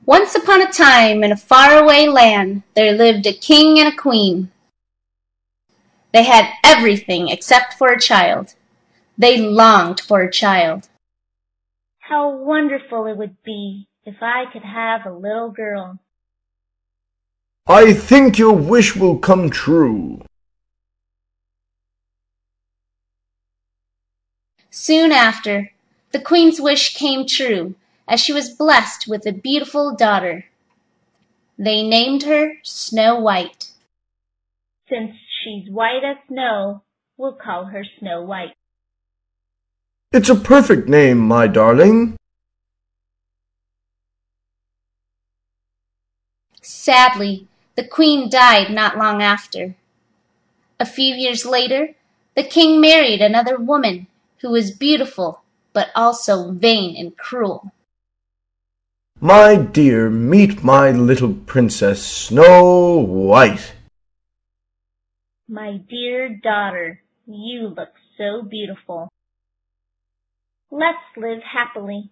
Once upon a time, in a faraway land, there lived a king and a queen. They had everything except for a child. They longed for a child. How wonderful it would be if I could have a little girl. I think your wish will come true. Soon after, the queen's wish came true, as she was blessed with a beautiful daughter. They named her Snow White. Since she's white as snow, we'll call her Snow White. It's a perfect name, my darling. Sadly, the queen died not long after. A few years later, the king married another woman who was beautiful, but also vain and cruel. My dear, meet my little princess, Snow White. My dear daughter, you look so beautiful. Let's live happily.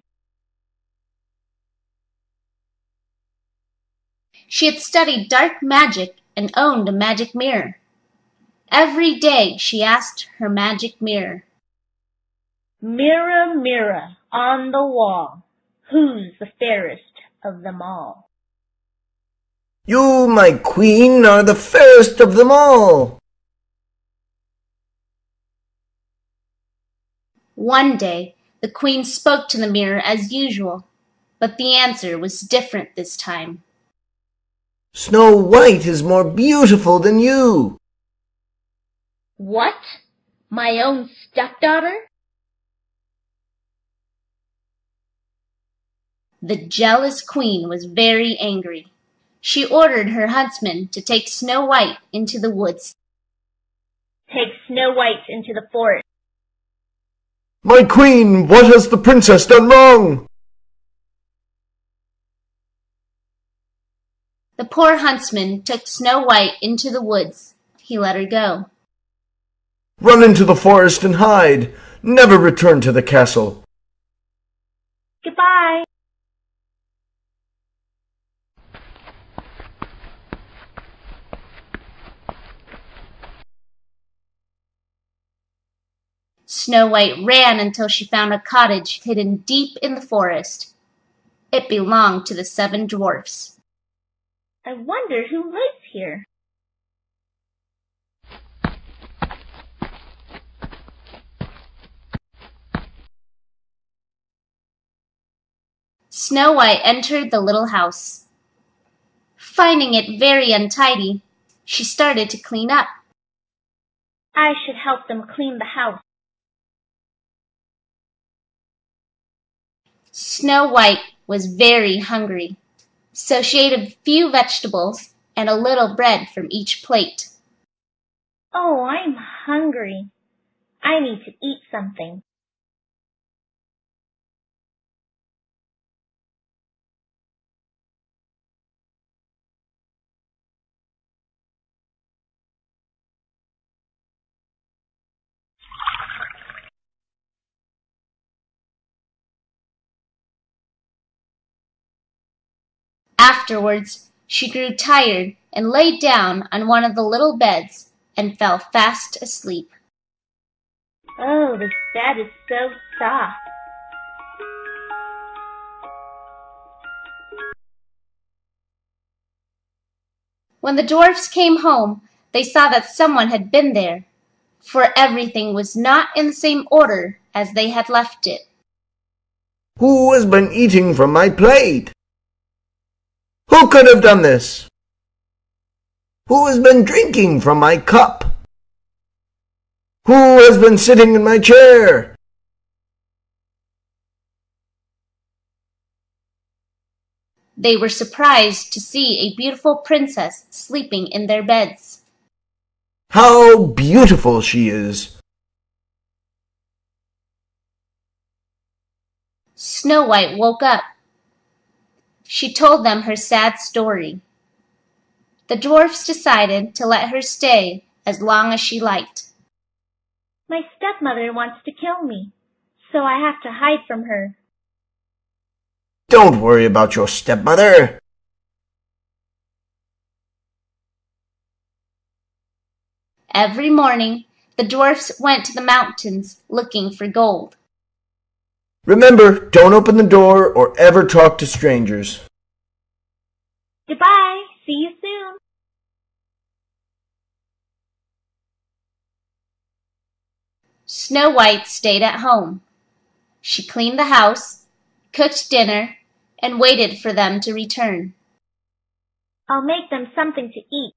She had studied dark magic and owned a magic mirror. Every day she asked her magic mirror, Mirror, mirror on the wall, who's the fairest of them all? You, my queen, are the fairest of them all. One day, the queen spoke to the mirror as usual, but the answer was different this time. Snow White is more beautiful than you. What? My own stepdaughter? The jealous queen was very angry. She ordered her huntsman to take Snow White into the woods. Take Snow White into the forest. My queen, what has the princess done wrong? The poor huntsman took Snow White into the woods. He let her go. Run into the forest and hide. Never return to the castle. Goodbye. Snow White ran until she found a cottage hidden deep in the forest. It belonged to the 7 dwarfs. I wonder who lives here. Snow White entered the little house. Finding it very untidy, she started to clean up. I should help them clean the house. Snow White was very hungry, so she ate a few vegetables and a little bread from each plate. Oh, I'm hungry. I need to eat something. Afterwards, she grew tired and lay down on one of the little beds and fell fast asleep. Oh, this bed is so soft. When the dwarfs came home, they saw that someone had been there, for everything was not in the same order as they had left it. Who has been eating from my plate? Who could have done this? Who has been drinking from my cup? Who has been sitting in my chair? They were surprised to see a beautiful princess sleeping in their beds. How beautiful she is! Snow White woke up. She told them her sad story. The dwarfs decided to let her stay as long as she liked. My stepmother wants to kill me, so I have to hide from her. Don't worry about your stepmother. Every morning, the dwarfs went to the mountains looking for gold. Remember, don't open the door or ever talk to strangers. Goodbye. See you soon. Snow White stayed at home. She cleaned the house, cooked dinner, and waited for them to return. I'll make them something to eat.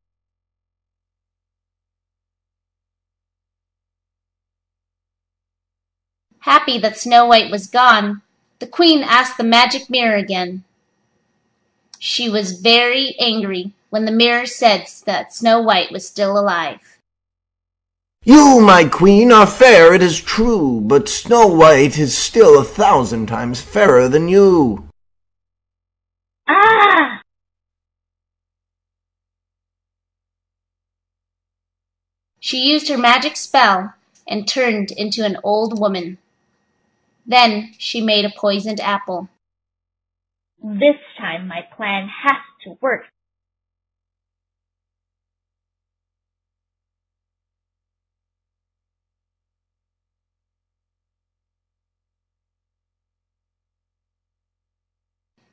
Happy that Snow White was gone, the queen asked the magic mirror again. She was very angry when the mirror said that Snow White was still alive. You, my queen, are fair, it is true, but Snow White is still 1,000 times fairer than you. Ah! She used her magic spell and turned into an old woman. Then she made a poisoned apple. This time my plan has to work.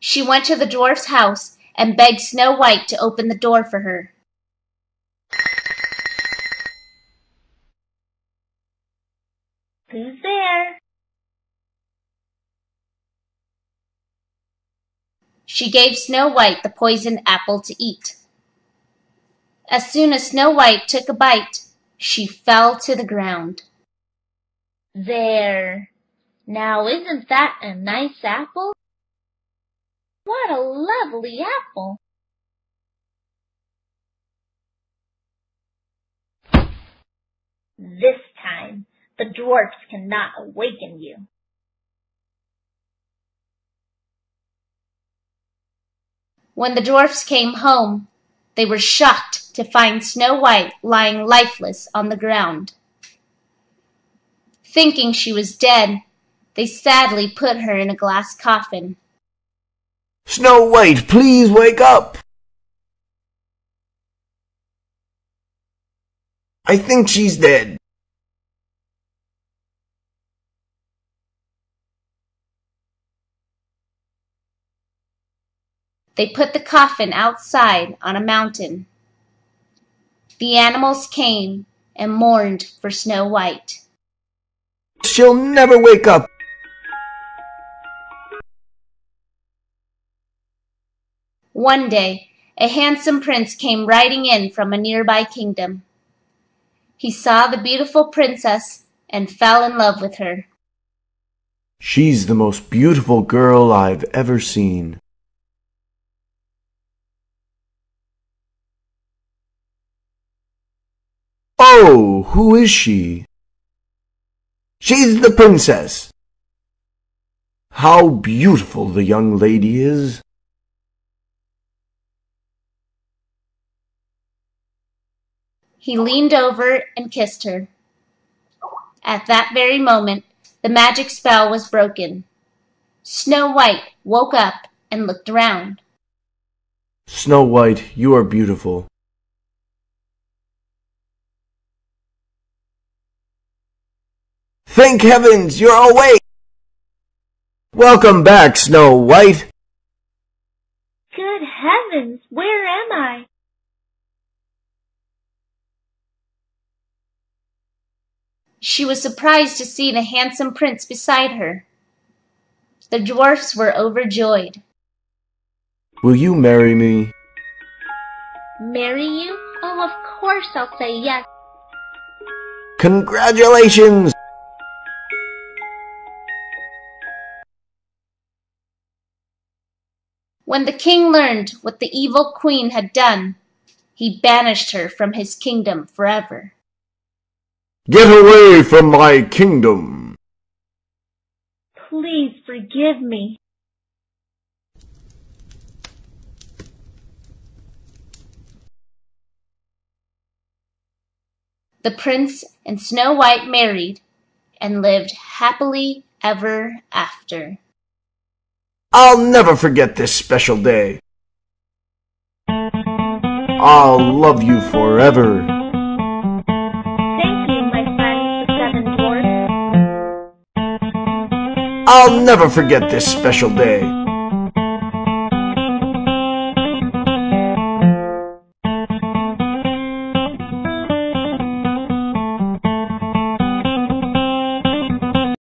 She went to the dwarf's house and begged Snow White to open the door for her. Who's there? She gave Snow White the poisoned apple to eat. As soon as Snow White took a bite, she fell to the ground. There. Now isn't that a nice apple? What a lovely apple. This time, the dwarfs cannot awaken you. When the dwarfs came home, they were shocked to find Snow White lying lifeless on the ground. Thinking she was dead, they sadly put her in a glass coffin. Snow White, please wake up! I think she's dead. They put the coffin outside on a mountain. The animals came and mourned for Snow White. She'll never wake up. One day, a handsome prince came riding in from a nearby kingdom. He saw the beautiful princess and fell in love with her. She's the most beautiful girl I've ever seen. Oh, who is she? She's the princess. How beautiful the young lady is. He leaned over and kissed her. At that very moment, the magic spell was broken. Snow White woke up and looked around. Snow White, you are beautiful. Thank heavens, you're awake! Welcome back, Snow White. Good heavens, where am I? She was surprised to see the handsome prince beside her. The dwarfs were overjoyed. Will you marry me? Marry you? Oh, of course I'll say yes. Congratulations! When the king learned what the evil queen had done, he banished her from his kingdom forever. Get away from my kingdom! Please forgive me. The prince and Snow White married and lived happily ever after. I'll never forget this special day. I'll love you forever. Thank you, my friends, the seven dwarfs. I'll never forget this special day.